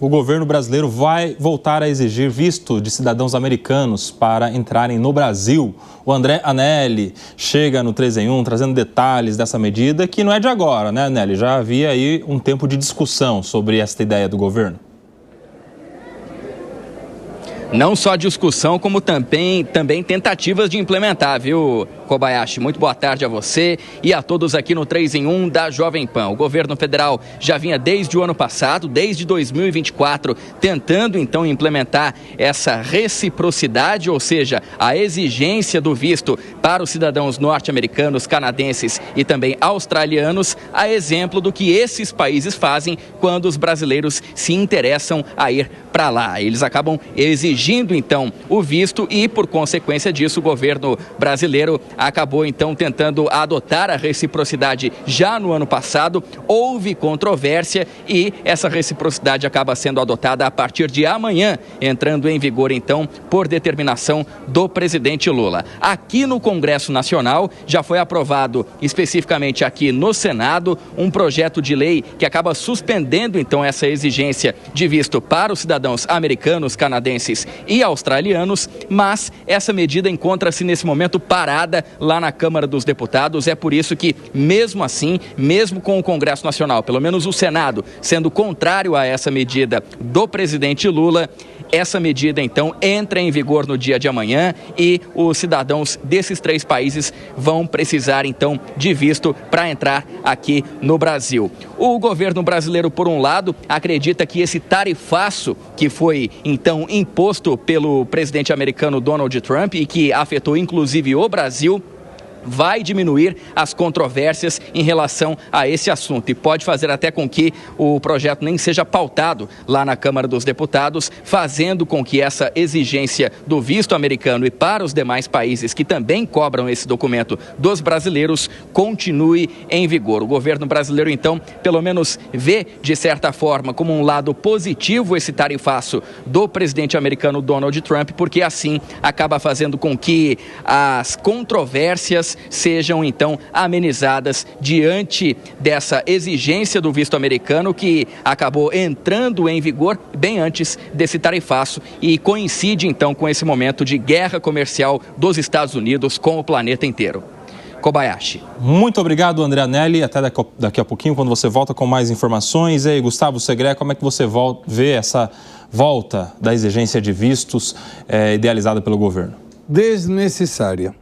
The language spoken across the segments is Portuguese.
o governo brasileiro vai voltar a exigir visto de cidadãos americanos para entrarem no Brasil. O André Anelli chega no 3 em 1 trazendo detalhes dessa medida, que não é de agora, né, Anelli? Já havia aí um tempo de discussão sobre esta ideia do governo. Não só discussão, como também tentativas de implementar, viu, Kobayashi? Muito boa tarde a você e a todos aqui no 3 em 1 da Jovem Pan. O governo federal já vinha desde o ano passado, desde 2024, tentando então implementar essa reciprocidade, ou seja, a exigência do visto para os cidadãos norte-americanos, canadenses e também australianos, a exemplo do que esses países fazem quando os brasileiros se interessam a ir para lá. Eles acabam exigindo então o visto e, por consequência disso, o governo brasileiro acabou então tentando adotar a reciprocidade já no ano passado. Houve controvérsia e essa reciprocidade acaba sendo adotada a partir de amanhã, entrando em vigor então por determinação do presidente Lula. Aqui no Congresso Nacional já foi aprovado, especificamente aqui no Senado, um projeto de lei que acaba suspendendo então essa exigência de visto para os cidadãos americanos, canadenses e australianos, mas essa medida encontra-se nesse momento parada lá na Câmara dos Deputados. É por isso que, mesmo assim, mesmo com o Congresso Nacional, pelo menos o Senado, sendo contrário a essa medida do presidente Lula, essa medida, então, entra em vigor no dia de amanhã e os cidadãos desses 3 países vão precisar, então, de visto para entrar aqui no Brasil. O governo brasileiro, por um lado, acredita que esse tarifaço que foi, então, imposto pelo presidente americano Donald Trump e que afetou, inclusive, o Brasil, vai diminuir as controvérsias em relação a esse assunto e pode fazer até com que o projeto nem seja pautado lá na Câmara dos Deputados, fazendo com que essa exigência do visto americano e para os demais países que também cobram esse documento dos brasileiros continue em vigor. O governo brasileiro, então, pelo menos vê, de certa forma, como um lado positivo esse tarifaço do presidente americano Donald Trump, porque assim acaba fazendo com que as controvérsias sejam então amenizadas diante dessa exigência do visto americano que acabou entrando em vigor bem antes desse tarifaço e coincide então com esse momento de guerra comercial dos Estados Unidos com o planeta inteiro. Kobayashi. Muito obrigado, André Anelli. Até daqui a pouquinho, quando você volta com mais informações. E aí, Gustavo Segré, como é que você vê essa volta da exigência de vistos idealizada pelo governo? Desnecessária.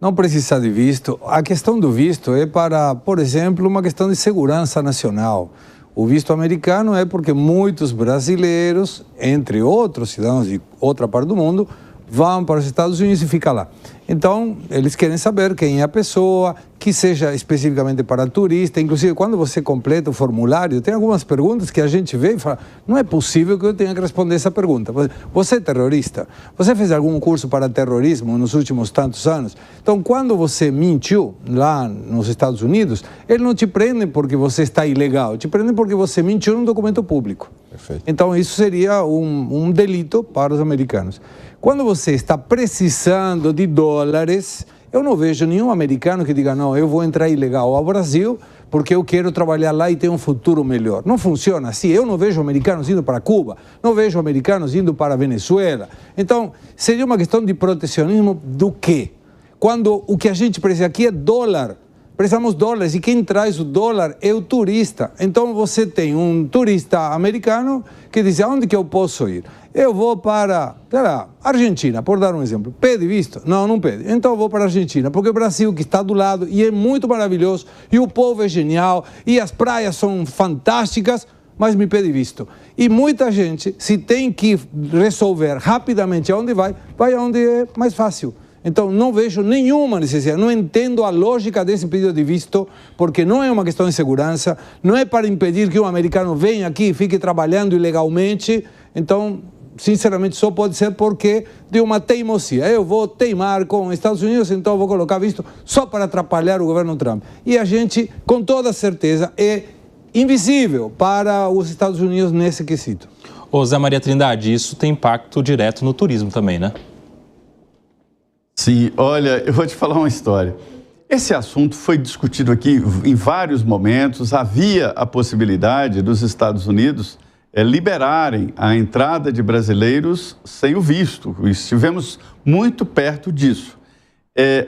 Não precisa de visto. A questão do visto é para, por exemplo, uma questão de segurança nacional. O visto americano é porque muitos brasileiros, entre outros cidadãos de outra parte do mundo, vão para os Estados Unidos e ficam lá. Então, eles querem saber quem é a pessoa, que seja especificamente para turista. Inclusive, quando você completa o formulário, tem algumas perguntas que a gente vê e fala, não é possível que eu tenha que responder essa pergunta. Você é terrorista? Você fez algum curso para terrorismo nos últimos tantos anos? Então, quando você mentiu lá nos Estados Unidos, ele não te prende porque você está ilegal, te prende porque você mentiu num documento público. Perfeito. Então, isso seria um delito para os americanos. Quando você está precisando de dólares, eu não vejo nenhum americano que diga, não, eu vou entrar ilegal ao Brasil porque eu quero trabalhar lá e ter um futuro melhor. Não funciona assim. Eu não vejo americanos indo para Cuba, não vejo americanos indo para a Venezuela. Então, seria uma questão de protecionismo do quê? Quando o que a gente precisa aqui é dólar. Precisamos de dólares e quem traz o dólar é o turista. Então, você tem um turista americano que diz, aonde que eu posso ir? Eu vou para, sei lá, Argentina, por dar um exemplo. Pede visto? Não, não pede. Então eu vou para a Argentina, porque o Brasil que está do lado e é muito maravilhoso, e o povo é genial, e as praias são fantásticas, mas me pede visto. E muita gente, se tem que resolver rapidamente aonde vai aonde é mais fácil. Então, não vejo nenhuma necessidade, não entendo a lógica desse pedido de visto, porque não é uma questão de segurança, não é para impedir que um americano venha aqui e fique trabalhando ilegalmente. Então, sinceramente, só pode ser porque de uma teimosia. Eu vou teimar com os Estados Unidos, então vou colocar visto só para atrapalhar o governo Trump. E a gente, com toda certeza, é invisível para os Estados Unidos nesse quesito. Ô Zé Maria Trindade, isso tem impacto direto no turismo também, né? Sim, olha, eu vou te falar uma história. Esse assunto foi discutido aqui em vários momentos. Havia a possibilidade dos Estados Unidos liberarem a entrada de brasileiros sem o visto. Estivemos muito perto disso.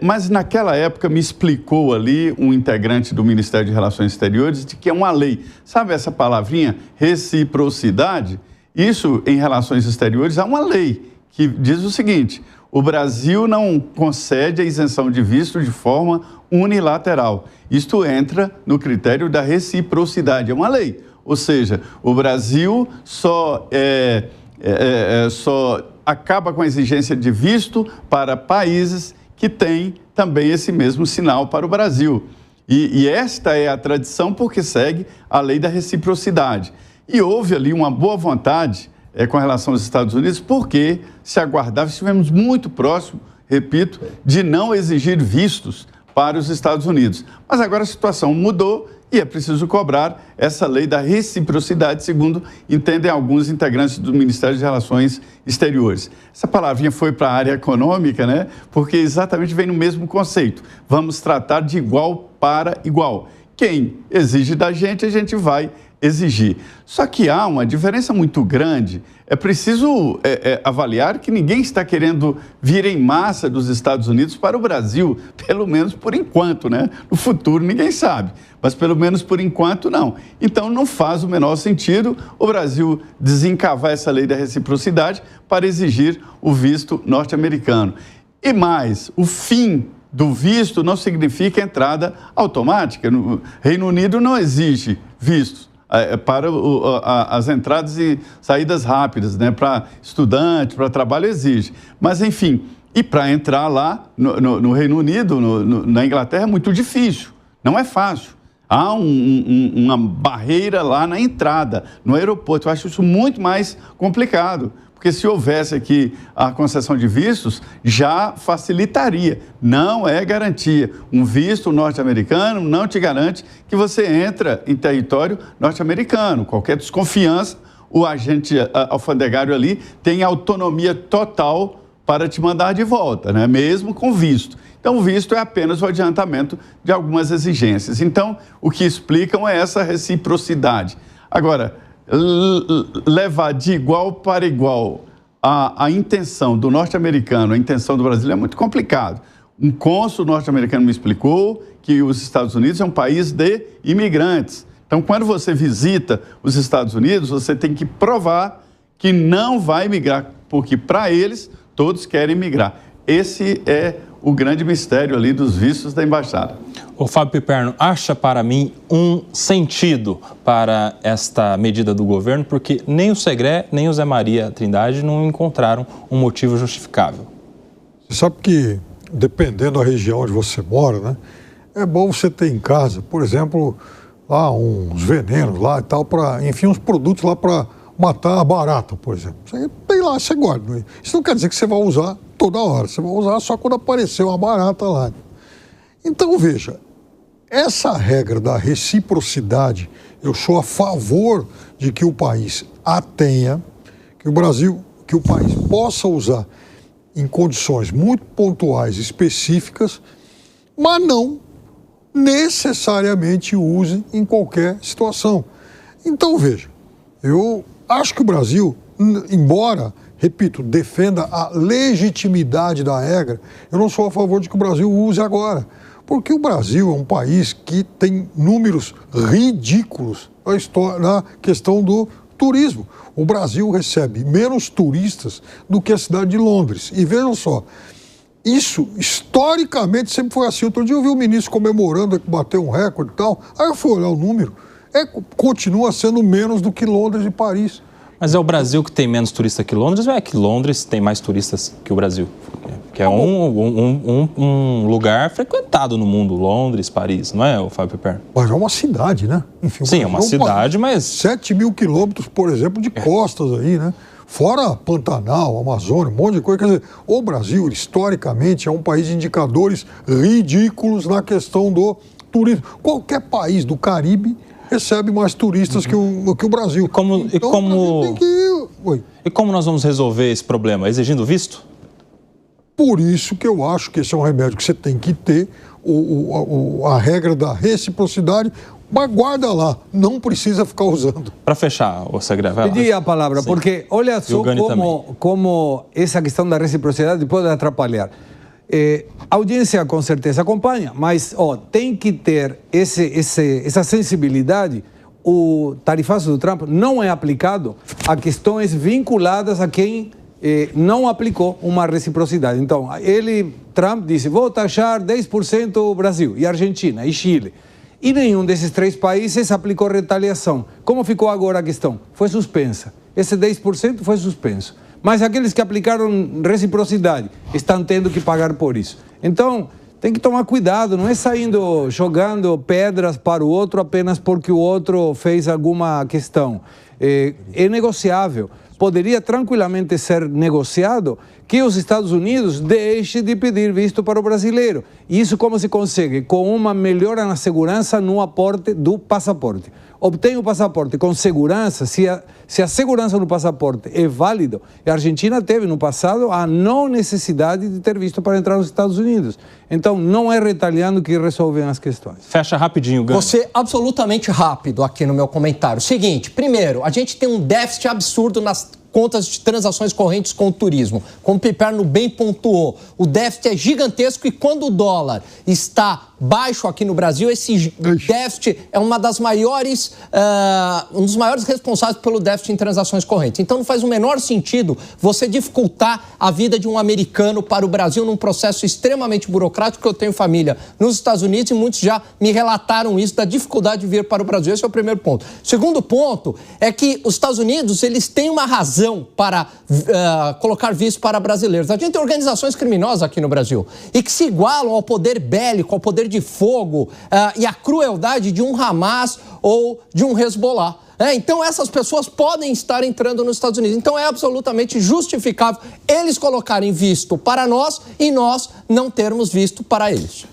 Mas naquela época me explicou ali um integrante do Ministério de Relações Exteriores de que é uma lei. Sabe essa palavrinha, reciprocidade? Isso, em relações exteriores, há uma lei que diz o seguinte: o Brasil não concede a isenção de visto de forma unilateral. Isto entra no critério da reciprocidade, é uma lei. Ou seja, o Brasil só acaba com a exigência de visto para países que têm também esse mesmo sinal para o Brasil. E esta é a tradição porque segue a lei da reciprocidade. E houve ali uma boa vontade com relação aos Estados Unidos, porque se aguardava, estivemos muito próximos, repito, de não exigir vistos para os Estados Unidos. Mas agora a situação mudou e é preciso cobrar essa lei da reciprocidade, segundo entendem alguns integrantes do Ministério de Relações Exteriores. Essa palavrinha foi para a área econômica, né? Porque exatamente vem no mesmo conceito. Vamos tratar de igual para igual. Quem exige da gente, a gente vai exigir. Só que há uma diferença muito grande. É preciso avaliar que ninguém está querendo vir em massa dos Estados Unidos para o Brasil, pelo menos por enquanto, né? No futuro ninguém sabe, mas pelo menos por enquanto não. Então não faz o menor sentido o Brasil desencavar essa lei da reciprocidade para exigir o visto norte-americano. E mais, o fim do visto não significa entrada automática. No Reino Unido não exige vistos para as entradas e saídas rápidas, né? Para estudante, para trabalho exige. Mas, enfim, e para entrar lá no Reino Unido, na Inglaterra, é muito difícil, não é fácil. Há uma barreira lá na entrada, no aeroporto. Eu acho isso muito mais complicado, porque se houvesse aqui a concessão de vistos, já facilitaria. Não é garantia. Um visto norte-americano não te garante que você entra em território norte-americano. Qualquer desconfiança, o agente alfandegário ali tem autonomia total para te mandar de volta, né? Mesmo com visto. Então, o visto é apenas o adiantamento de algumas exigências. Então, o que explicam é essa reciprocidade. Agora, levar de igual para igual a intenção do norte-americano, a intenção do brasileiro é muito complicado. Um cônsul norte-americano me explicou que os Estados Unidos é um país de imigrantes. Então, quando você visita os Estados Unidos, você tem que provar que não vai migrar, porque para eles todos querem migrar. Esse é o grande mistério ali dos vistos da embaixada. O Fábio Piperno, acha para mim um sentido para esta medida do governo, porque nem o Segré, nem o Zé Maria Trindade não encontraram um motivo justificável. Você sabe que, dependendo da região onde você mora, né, é bom você ter em casa, por exemplo, lá uns venenos lá e tal, enfim, uns produtos lá para matar a barata, por exemplo. Você tem lá, você guarda. Isso não quer dizer que você vai usar toda hora, você vai usar só quando aparecer uma barata lá. Então, veja, essa regra da reciprocidade, eu sou a favor de que o país a tenha, que o país possa usar em condições muito pontuais, específicas, mas não necessariamente use em qualquer situação. Então, veja, eu acho que o Brasil, embora, repito, defenda a legitimidade da regra, eu não sou a favor de que o Brasil use agora. Porque o Brasil é um país que tem números ridículos na questão do turismo. O Brasil recebe menos turistas do que a cidade de Londres. E vejam só, isso historicamente sempre foi assim. Outro dia eu vi o ministro comemorando que bateu um recorde e tal. Aí eu fui olhar o número. Continua sendo menos do que Londres e Paris. Mas é o Brasil que tem menos turistas que Londres ou é que Londres tem mais turistas que o Brasil? Que é um lugar frequentado no mundo, Londres, Paris, não é, o Fábio Piperno? Mas é uma cidade, né? Enfim, sim, é uma cidade, mas... 7 mil quilômetros, por exemplo, de costas aí, né? Fora Pantanal, Amazônia, um monte de coisa. Quer dizer, o Brasil, historicamente, é um país de indicadores ridículos na questão do turismo. Qualquer país do Caribe recebe mais turistas que o Brasil. E como nós vamos resolver esse problema? Exigindo visto? Por isso que eu acho que esse é um remédio que você tem que ter, a regra da reciprocidade, mas guarda lá, não precisa ficar usando. Para fechar, o Segrave. Pedi a palavra, Sim. porque olha só como essa questão da reciprocidade pode atrapalhar. A audiência com certeza acompanha, mas tem que ter essa sensibilidade. O tarifaço do Trump não é aplicado a questões vinculadas a quem não aplicou uma reciprocidade. Então, Trump disse, vou taxar 10% o Brasil, e Argentina, e Chile. E nenhum desses 3 países aplicou retaliação. Como ficou agora a questão? Foi suspensa. Esse 10% foi suspenso. Mas aqueles que aplicaram reciprocidade estão tendo que pagar por isso. Então, tem que tomar cuidado, não é saindo jogando pedras para o outro apenas porque o outro fez alguma questão. É negociável. Poderia tranquilamente ser negociado que os Estados Unidos deixem de pedir visto para o brasileiro. E isso como se consegue? Com uma melhora na segurança no aporte do passaporte. Obtém o passaporte com segurança, se a segurança no passaporte é válido, a Argentina teve no passado a não necessidade de ter visto para entrar nos Estados Unidos. Então, não é retalhando que resolvem as questões. Fecha rapidinho, Gani. Vou ser absolutamente rápido aqui no meu comentário. Seguinte, primeiro, a gente tem um déficit absurdo nas contas de transações correntes com o turismo. Como o Piperno bem pontuou, o déficit é gigantesco e quando o dólar está baixo aqui no Brasil, esse déficit é um dos maiores responsáveis pelo déficit em transações correntes. Então não faz o menor sentido você dificultar a vida de um americano para o Brasil num processo extremamente burocrático, que eu tenho família nos Estados Unidos e muitos já me relataram isso, da dificuldade de vir para o Brasil. Esse é o primeiro ponto. Segundo ponto é que os Estados Unidos, eles têm uma razão para colocar visto para brasileiros. A gente tem organizações criminosas aqui no Brasil e que se igualam ao poder bélico, ao poder de fogo e à crueldade de um Hamas ou de um Hezbollah. Então essas pessoas podem estar entrando nos Estados Unidos. Então é absolutamente justificável eles colocarem visto para nós e nós não termos visto para eles.